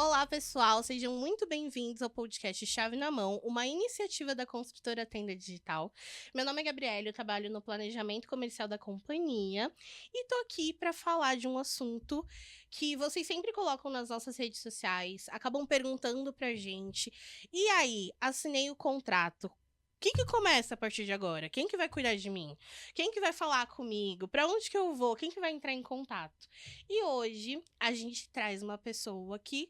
Olá, pessoal, sejam muito bem-vindos ao podcast Chave na Mão, uma iniciativa da construtora Tenda Digital. Meu nome é Gabriela, eu trabalho no planejamento comercial da companhia e tô aqui para falar de um assunto que vocês sempre colocam nas nossas redes sociais, acabam perguntando pra gente. E aí, assinei o contrato. O que começa a partir de agora? Quem que vai cuidar de mim? Quem que vai falar comigo? Para onde que eu vou? Quem que vai entrar em contato? E hoje a gente traz uma pessoa que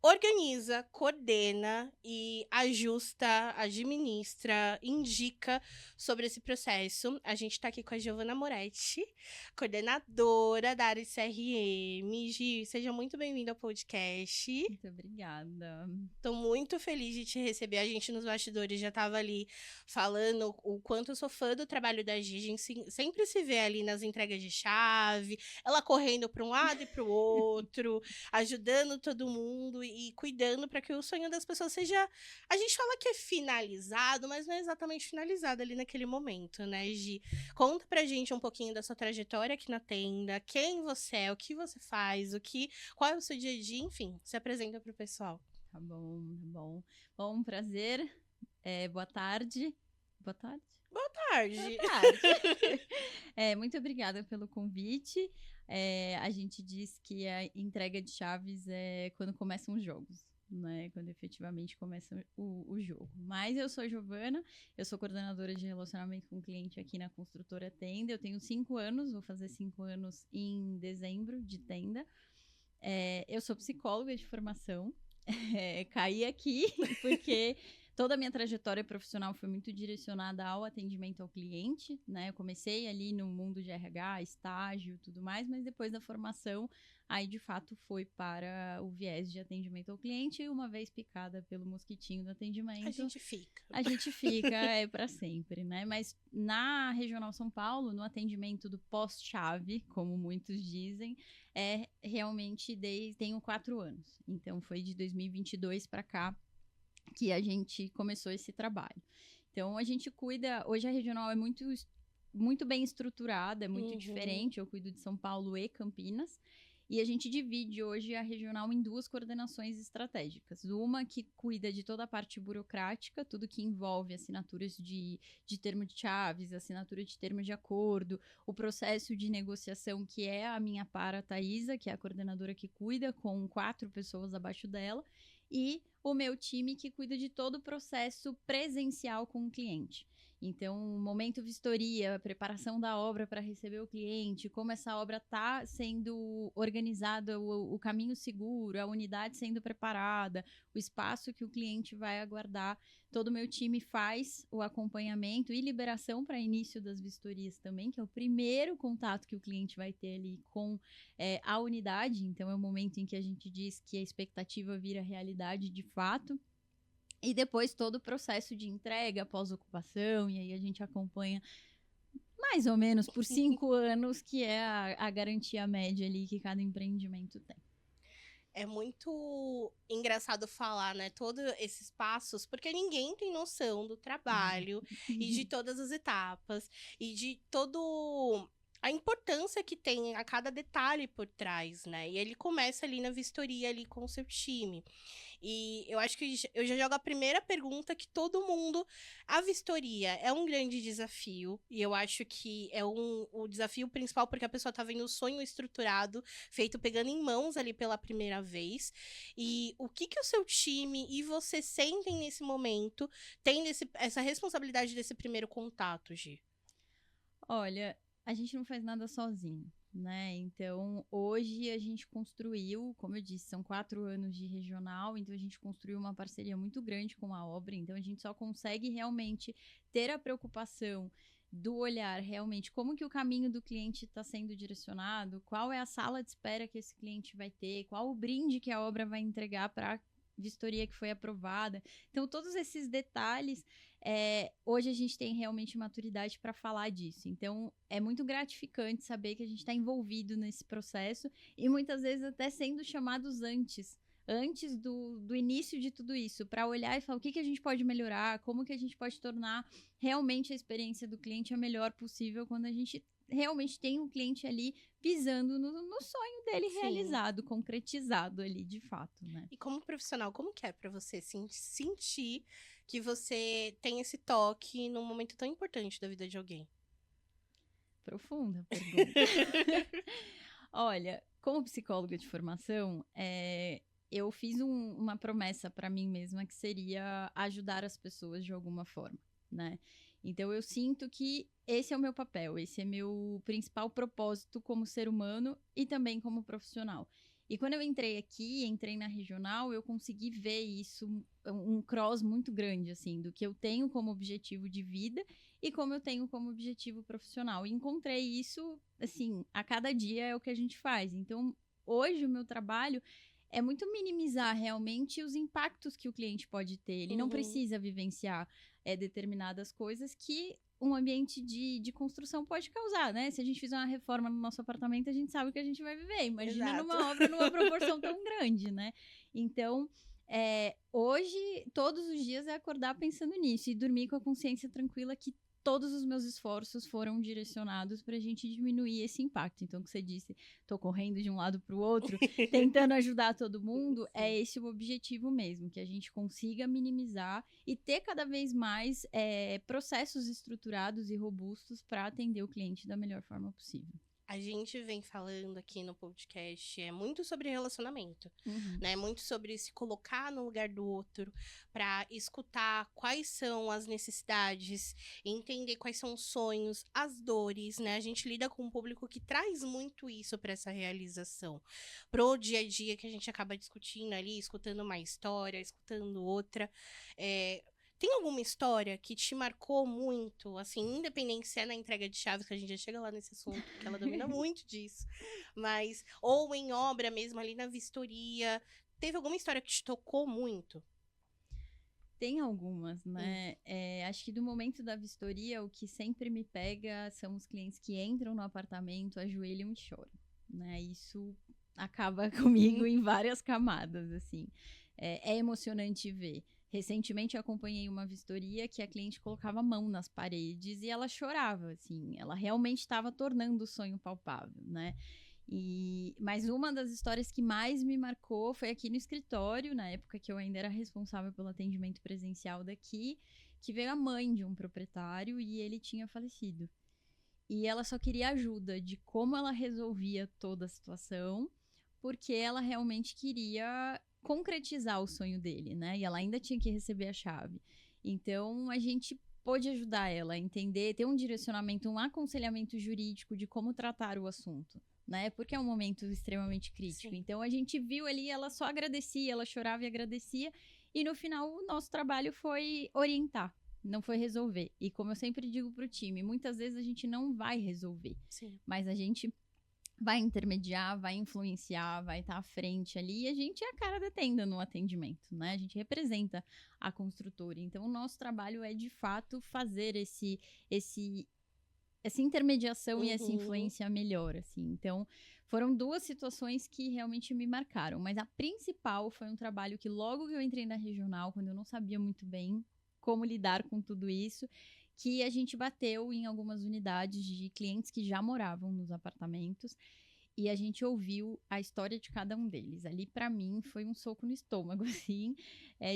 organiza, coordena e ajusta, administra, indica sobre esse processo. A gente está aqui com a Giovana Moretti, coordenadora da área de CRM. Gi, seja muito bem-vinda ao podcast. Muito obrigada. Tô muito feliz de te receber. A gente nos bastidores já tava ali falando o quanto eu sou fã do trabalho da Gi. A gente sempre se vê ali nas entregas de chave, ela correndo para um lado e para o outro, ajudando todo mundo e cuidando para que o sonho das pessoas seja. A gente fala que é finalizado, mas não é exatamente finalizado ali naquele momento, né, Gi? Conta pra gente um pouquinho da sua trajetória aqui na tenda, quem você é, o que você faz, qual é o seu dia a dia, enfim, se apresenta pro pessoal. Tá bom, tá bom. Bom, prazer. Boa tarde. Boa tarde? Boa tarde. Boa tarde. Muito obrigada pelo convite. A gente diz que a entrega de chaves é quando começam os jogos, né? Quando efetivamente começa o jogo. Mas eu sou Giovana, eu sou coordenadora de relacionamento com o cliente aqui na construtora Tenda. Eu tenho 5 anos, vou fazer 5 anos em dezembro de Tenda. Eu sou psicóloga de formação. Caí aqui porque toda a minha trajetória profissional foi muito direcionada ao atendimento ao cliente, né? Eu comecei ali no mundo de RH, estágio, tudo mais, mas depois da formação, aí de fato foi para o viés de atendimento ao cliente e uma vez picada pelo mosquitinho do atendimento, A gente fica. A gente fica para sempre, né? Mas na Regional São Paulo, no atendimento do pós-chave, como muitos dizem, realmente tenho 4 anos. Então foi de 2022 para cá que a gente começou esse trabalho. Então a gente cuida, hoje a regional é muito bem estruturada, é muito diferente. Eu cuido de São Paulo e Campinas. E a gente divide hoje a regional em 2 coordenações estratégicas. Uma que cuida de toda a parte burocrática, tudo que envolve assinaturas de termo de chaves, assinatura de termo de acordo, o processo de negociação, que é a minha para, Thaisa, que é a coordenadora que cuida, com 4 pessoas abaixo dela, e o meu time que cuida de todo o processo presencial com o cliente. Então, momento vistoria, preparação da obra para receber o cliente, como essa obra está sendo organizada, o caminho seguro, a unidade sendo preparada, o espaço que o cliente vai aguardar. Todo o meu time faz o acompanhamento e liberação para início das vistorias também, que é o primeiro contato que o cliente vai ter ali com a unidade. Então, é o momento em que a gente diz que a expectativa vira realidade de fato. E depois todo o processo de entrega, pós-ocupação, e aí a gente acompanha mais ou menos por 5 anos, que é a garantia média ali que cada empreendimento tem. É muito engraçado falar, né, todos esses passos, porque ninguém tem noção do trabalho e de todas as etapas e de todo a importância que tem a cada detalhe por trás, né? E ele começa ali na vistoria ali com o seu time. E eu acho que eu já jogo a primeira pergunta que todo mundo. A vistoria é um grande desafio. E eu acho que é o desafio principal, porque a pessoa tá vendo o sonho estruturado, feito pegando em mãos ali pela primeira vez. E o que o seu time e você sentem nesse momento, tendo essa responsabilidade desse primeiro contato, Gi? Olha, a gente não faz nada sozinho, né? Então, hoje a gente construiu, como eu disse, são 4 anos de regional, então a gente construiu uma parceria muito grande com a obra, então a gente só consegue realmente ter a preocupação do olhar realmente como que o caminho do cliente está sendo direcionado, qual é a sala de espera que esse cliente vai ter, qual o brinde que a obra vai entregar para a vistoria que foi aprovada. Então, todos esses detalhes, hoje a gente tem realmente maturidade para falar disso. Então, é muito gratificante saber que a gente está envolvido nesse processo e muitas vezes até sendo chamados antes do início de tudo isso, para olhar e falar o que a gente pode melhorar, como que a gente pode tornar realmente a experiência do cliente a melhor possível quando a gente realmente tem um cliente ali visando no sonho dele realizado, concretizado ali, de fato, né? E como profissional, como que é pra você sentir que você tem esse toque num momento tão importante da vida de alguém? Profunda pergunta. Olha, como psicóloga de formação, eu fiz uma promessa para mim mesma que seria ajudar as pessoas de alguma forma, né? Então eu sinto que esse é o meu papel, esse é meu principal propósito como ser humano e também como profissional. E quando eu entrei na regional, eu consegui ver isso, um cross muito grande, assim, do que eu tenho como objetivo de vida e como eu tenho como objetivo profissional. E encontrei isso, assim, a cada dia é o que a gente faz. Então, hoje o meu trabalho é muito minimizar realmente os impactos que o cliente pode ter. Ele não precisa vivenciar determinadas coisas que um ambiente de construção pode causar, né? Se a gente fizer uma reforma no nosso apartamento, a gente sabe o que a gente vai viver. Imagina numa obra, numa proporção tão grande, né? Então, hoje, todos os dias é acordar pensando nisso e dormir com a consciência tranquila que todos os meus esforços foram direcionados para a gente diminuir esse impacto. Então, o que você disse, tô correndo de um lado para o outro, tentando ajudar todo mundo, é esse o objetivo mesmo, que a gente consiga minimizar e ter cada vez mais processos estruturados e robustos para atender o cliente da melhor forma possível. A gente vem falando aqui no podcast muito sobre relacionamento, né? Muito sobre se colocar no lugar do outro, para escutar quais são as necessidades, entender quais são os sonhos, as dores, né? A gente lida com um público que traz muito isso para essa realização, pro dia a dia que a gente acaba discutindo ali, escutando uma história, escutando outra. Tem alguma história que te marcou muito, assim, independente se é na entrega de chaves, que a gente já chega lá nesse assunto, porque ela domina muito disso, mas, ou em obra mesmo, ali na vistoria, teve alguma história que te tocou muito? Tem algumas, né? Acho que do momento da vistoria, o que sempre me pega são os clientes que entram no apartamento, ajoelham e choram, né? Isso acaba comigo em várias camadas, assim. É emocionante ver. Recentemente eu acompanhei uma vistoria que a cliente colocava a mão nas paredes e ela chorava, assim. Ela realmente estava tornando o sonho palpável, né? Mas uma das histórias que mais me marcou foi aqui no escritório, na época que eu ainda era responsável pelo atendimento presencial daqui, que veio a mãe de um proprietário e ele tinha falecido. E ela só queria ajuda de como ela resolvia toda a situação, porque ela realmente queria concretizar o sonho dele, né? E ela ainda tinha que receber a chave. Então, a gente pôde ajudar ela a entender, ter um direcionamento, um aconselhamento jurídico de como tratar o assunto, né? Porque é um momento extremamente crítico. Sim. Então, a gente viu ali, ela só agradecia, ela chorava e agradecia. E no final, o nosso trabalho foi orientar, não foi resolver. E como eu sempre digo pro time, muitas vezes a gente não vai resolver. Sim. Mas a gente vai intermediar, vai influenciar, vai estar à frente ali, e a gente é a cara da tenda no atendimento, né? A gente representa a construtora. Então, o nosso trabalho é, de fato, fazer essa intermediação e essa influência melhor, assim. Então, foram duas situações que realmente me marcaram, mas a principal foi um trabalho que logo que eu entrei na regional, quando eu não sabia muito bem como lidar com tudo isso, que a gente bateu em algumas unidades de clientes que já moravam nos apartamentos e a gente ouviu a história de cada um deles. Ali, para mim, foi um soco no estômago, assim,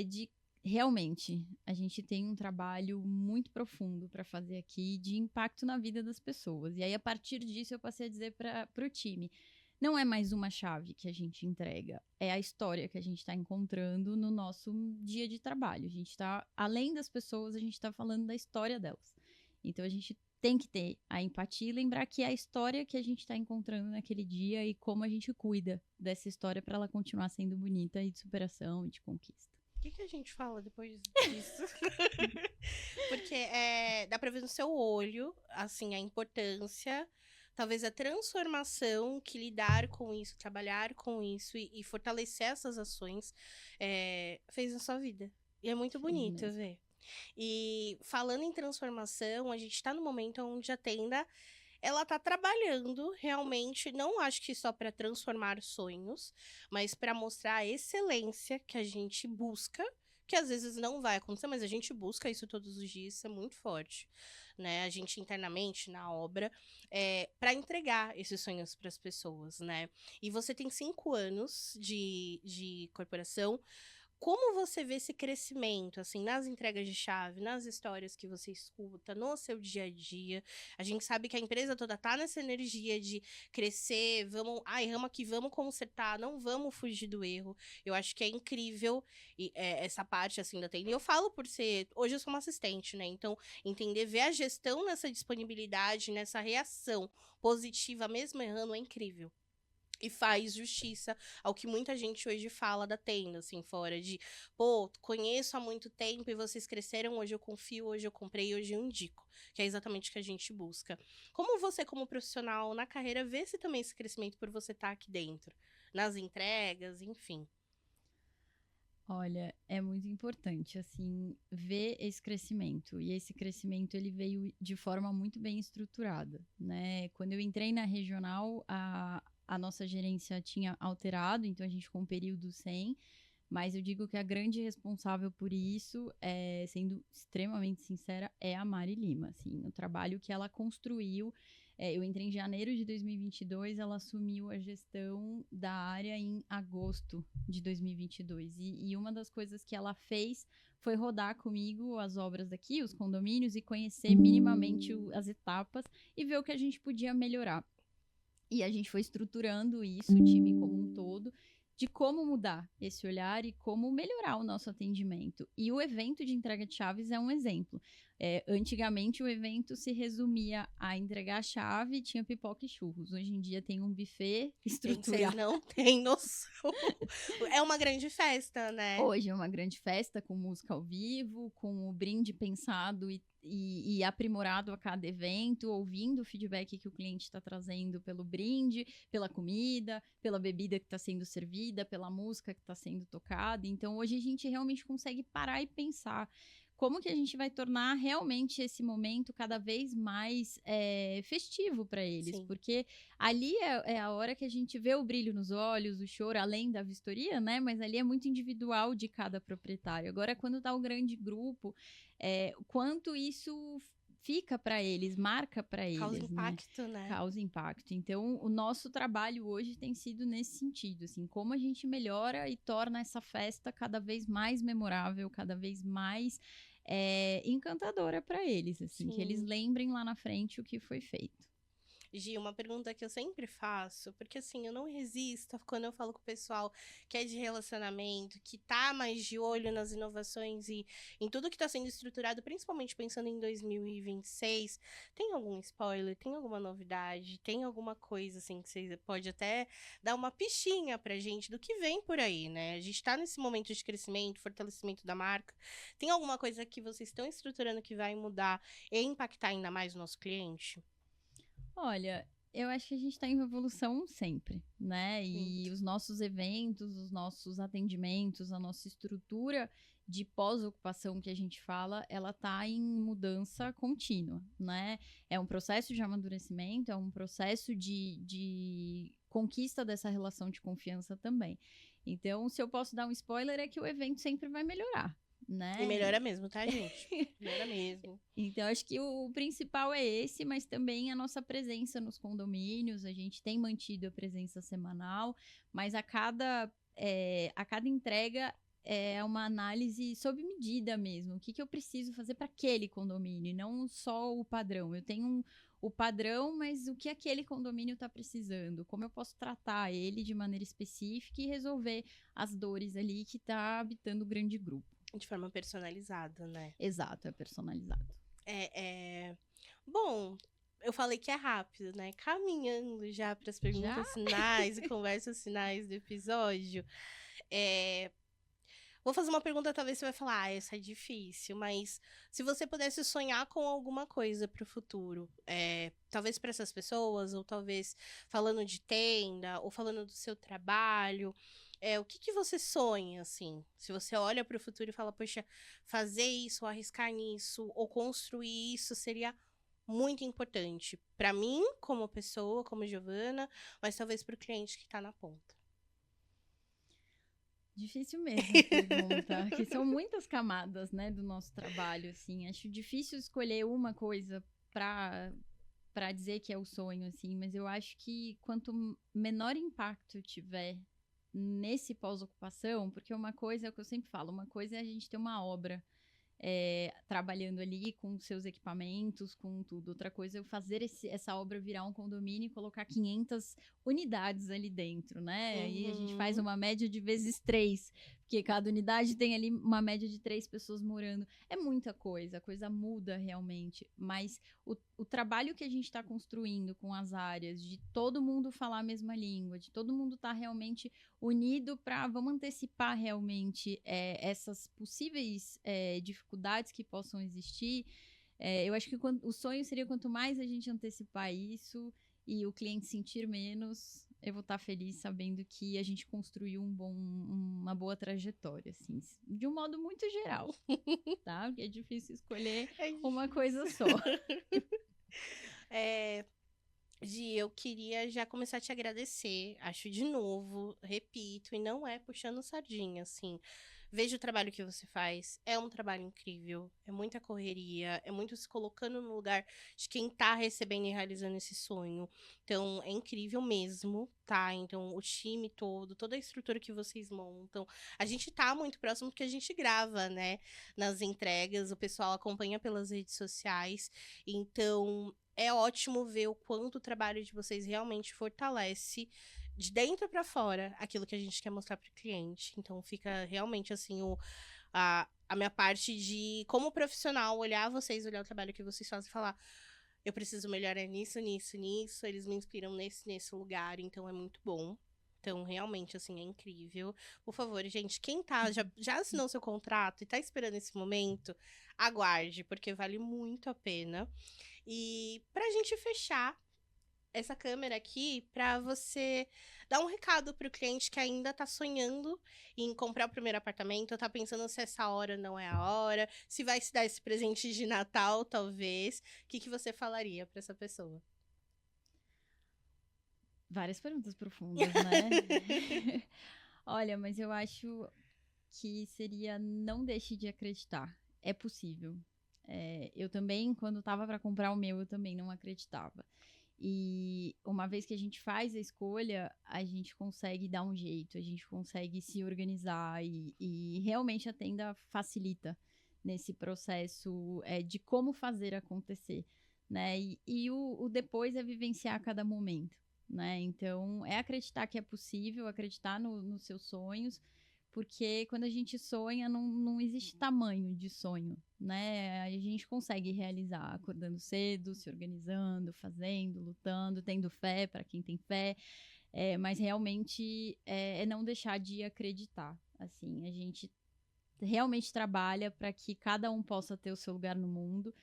de realmente a gente tem um trabalho muito profundo para fazer aqui de impacto na vida das pessoas. E aí, a partir disso, eu passei a dizer para o time: não é mais uma chave que a gente entrega, é a história que a gente está encontrando no nosso dia de trabalho. A gente está, além das pessoas, a gente está falando da história delas. Então, a gente tem que ter a empatia e lembrar que é a história que a gente está encontrando naquele dia e como a gente cuida dessa história para ela continuar sendo bonita e de superação e de conquista. O que a gente fala depois disso? Porque dá pra ver no seu olho, assim, a importância, talvez a transformação que lidar com isso, trabalhar com isso e fortalecer essas ações fez na sua vida. E é muito bonito ver. E falando em transformação, a gente tá no momento onde a tenda, ela tá trabalhando realmente, não acho que só para transformar sonhos, mas para mostrar a excelência que a gente busca que às vezes não vai acontecer, mas a gente busca isso todos os dias, isso é muito forte, né? A gente internamente, na obra, para entregar esses sonhos para as pessoas, né? E você tem 5 anos de corporação. Como você vê esse crescimento, assim, nas entregas de chave, nas histórias que você escuta, no seu dia a dia? A gente sabe que a empresa toda tá nessa energia de crescer, vamos, ai, ramo aqui, vamos consertar, não vamos fugir do erro. Eu acho que é incrível essa parte, assim, da TI. E eu falo por ser, hoje eu sou uma assistente, né? Então, entender, ver a gestão nessa disponibilidade, nessa reação positiva, mesmo errando, é incrível. E faz justiça ao que muita gente hoje fala da tenda, assim, fora de, pô, conheço há muito tempo e vocês cresceram, hoje eu confio, hoje eu comprei, hoje eu indico, que é exatamente o que a gente busca. Como você, como profissional na carreira, vê se também esse crescimento por você estar aqui dentro, nas entregas, enfim. Olha, é muito importante, assim, ver esse crescimento. E esse crescimento, ele veio de forma muito bem estruturada, né? Quando eu entrei na regional, a nossa gerência tinha alterado, então a gente ficou um período sem. Mas eu digo que a grande responsável por isso, sendo extremamente sincera, é a Mari Lima, assim, o trabalho que ela construiu. Eu entrei em janeiro de 2022, ela assumiu a gestão da área em agosto de 2022. E uma das coisas que ela fez foi rodar comigo as obras daqui, os condomínios, e conhecer minimamente as etapas e ver o que a gente podia melhorar. E a gente foi estruturando isso, o time como um todo, de como mudar esse olhar e como melhorar o nosso atendimento. E o evento de entrega de chaves é um exemplo. Antigamente, o evento se resumia a entregar a chave e tinha pipoca e churros. Hoje em dia tem um buffet Gente, vocês estruturado. não têm noção. É uma grande festa, né? Hoje é uma grande festa com música ao vivo, com o brinde pensado e aprimorado a cada evento, ouvindo o feedback que o cliente está trazendo pelo brinde, pela comida, pela bebida que está sendo servida, pela música que está sendo tocada. Então, hoje a gente realmente consegue parar e pensar como que a gente vai tornar realmente esse momento cada vez mais festivo para eles, Sim. porque ali é a hora que a gente vê o brilho nos olhos, o choro, além da vistoria, né? Mas ali é muito individual de cada proprietário. Agora, quando tá o grande grupo, quanto isso fica para eles, marca para Causa eles, né? impacto, né? Causa impacto. Então, o nosso trabalho hoje tem sido nesse sentido, assim, como a gente melhora e torna essa festa cada vez mais memorável, cada vez mais encantadora para eles, assim, que eles Sim. lembrem lá na frente o que foi feito. Gi, uma pergunta que eu sempre faço, porque assim, eu não resisto quando eu falo com o pessoal que é de relacionamento, que tá mais de olho nas inovações e em tudo que tá sendo estruturado, principalmente pensando em 2026. Tem algum spoiler? Tem alguma novidade? Tem alguma coisa assim que você pode até dar uma pichinha pra gente do que vem por aí, né? A gente tá nesse momento de crescimento, fortalecimento da marca. Tem alguma coisa que vocês estão estruturando que vai mudar e impactar ainda mais o nosso cliente? Olha, eu acho que a gente está em evolução sempre, né? E Muito. os nossos eventos, os nossos atendimentos, a nossa estrutura de pós-ocupação que a gente fala, ela está em mudança contínua, né? É um processo de amadurecimento, é um processo de conquista dessa relação de confiança também. Então, se eu posso dar um spoiler, é que o evento sempre vai melhorar, E né? melhora mesmo, tá, gente? Melhora mesmo. Então, acho que o principal é esse, mas também a nossa presença nos condomínios. A gente tem mantido a presença semanal, mas a cada entrega é uma análise sob medida mesmo. O que eu preciso fazer para aquele condomínio, e não só o padrão. Eu tenho o padrão, mas o que aquele condomínio está precisando? Como eu posso tratar ele de maneira específica e resolver as dores ali que está habitando o grande grupo. De forma personalizada, né? Exato, é personalizado. Bom, eu falei que é rápido, né? Caminhando já para as Já? perguntas finais e conversas finais do episódio. É, Vou fazer uma pergunta, talvez você vai falar, ah, essa é difícil, mas se você pudesse sonhar com alguma coisa para o futuro, talvez para essas pessoas, ou talvez falando de tenda, ou falando do seu trabalho, o que você sonha, assim? Se você olha para o futuro e fala, poxa, fazer isso, ou arriscar nisso, ou construir isso seria muito importante para mim, como pessoa, como Giovana, mas talvez para o cliente que está na ponta. Difícil mesmo a pergunta, que são muitas camadas, né, do nosso trabalho, assim. Acho difícil escolher uma coisa para dizer que é o sonho, assim, mas eu acho que quanto menor impacto tiver nesse pós-ocupação, porque uma coisa é o que eu sempre falo, uma coisa é a gente ter uma obra trabalhando ali com seus equipamentos, com tudo. Outra coisa é eu fazer essa obra virar um condomínio e colocar 500 unidades ali dentro, né? Aí a gente faz uma média de vezes 3, porque cada unidade tem ali uma média de 3 pessoas morando. É muita coisa, a coisa muda realmente, mas o trabalho que a gente está construindo com as áreas, de todo mundo falar a mesma língua, de todo mundo estar realmente unido para, vamos antecipar realmente essas possíveis dificuldades que possam existir. Eu acho que o sonho seria quanto mais a gente antecipar isso e o cliente sentir menos, eu vou estar feliz sabendo que a gente construiu uma boa trajetória, assim, de um modo muito geral, tá? Porque é difícil escolher uma coisa só. Gi, eu queria já começar a te agradecer. Acho de novo, repito, e não é puxando sardinha, assim. Vejo o trabalho que você faz. É um trabalho incrível. É muita correria. É muito se colocando no lugar de quem tá recebendo e realizando esse sonho. Então, é incrível mesmo, tá? Então, o time todo, toda a estrutura que vocês montam. A gente tá muito próximo porque a gente grava, né? Nas entregas. O pessoal acompanha pelas redes sociais. Então, é ótimo ver o quanto o trabalho de vocês realmente fortalece de dentro para fora aquilo que a gente quer mostrar para o cliente. Então fica realmente assim a minha parte de como profissional olhar vocês, olhar o trabalho que vocês fazem e falar: eu preciso melhorar nisso, nisso, nisso. Eles me inspiram nesse lugar, então é muito bom. Então, realmente, assim, é incrível. Por favor, gente, quem já assinou seu contrato e tá esperando esse momento, aguarde, porque vale muito a pena. E pra gente fechar essa câmera aqui, pra você dar um recado pro cliente que ainda tá sonhando em comprar o primeiro apartamento, tá pensando se essa hora não é a hora, se vai se dar esse presente de Natal, talvez. O que você falaria pra essa pessoa? Várias perguntas profundas, né? Olha, mas eu acho que seria não deixe de acreditar. É possível. Eu também, quando estava para comprar o meu, eu também não acreditava. E uma vez que a gente faz a escolha, a gente consegue dar um jeito, a gente consegue se organizar e realmente a tenda facilita nesse processo de como fazer acontecer, né? E o depois é vivenciar cada momento, né? Então, é acreditar que é possível, acreditar nos seus sonhos, porque quando a gente sonha, não existe tamanho de sonho, né? A gente consegue realizar acordando cedo, se organizando, fazendo, lutando, tendo fé para quem tem fé, mas realmente é não deixar de acreditar. Assim, a gente realmente trabalha para que cada um possa ter o seu lugar no mundo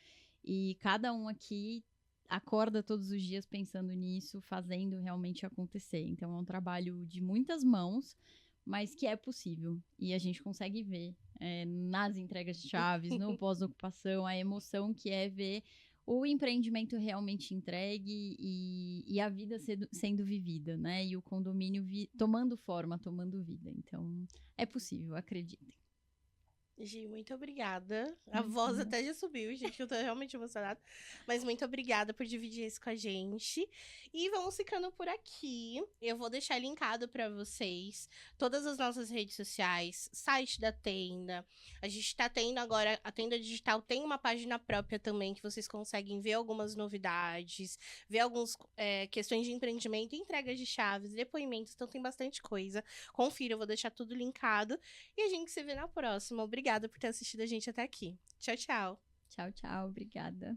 e cada um aqui acorda todos os dias pensando nisso, fazendo realmente acontecer. Então é um trabalho de muitas mãos, mas que é possível. E a gente consegue ver nas entregas de chaves, no pós-ocupação, a emoção que é ver o empreendimento realmente entregue e a vida sendo vivida, né? E o condomínio tomando forma, tomando vida. Então, é possível, acreditem. Gi, muito obrigada. A voz até já subiu, gente, eu tô realmente emocionada. Mas muito obrigada por dividir isso com a gente. E vamos ficando por aqui. Eu vou deixar linkado pra vocês todas as nossas redes sociais, site da tenda. A gente tá tendo agora, a tenda digital tem uma página própria também, que vocês conseguem ver algumas novidades, ver algumas questões de empreendimento, entregas de chaves, depoimentos, então tem bastante coisa. Confira, eu vou deixar tudo linkado. E a gente se vê na próxima. Obrigada por ter assistido a gente até aqui. Tchau, tchau. Tchau, tchau. Obrigada.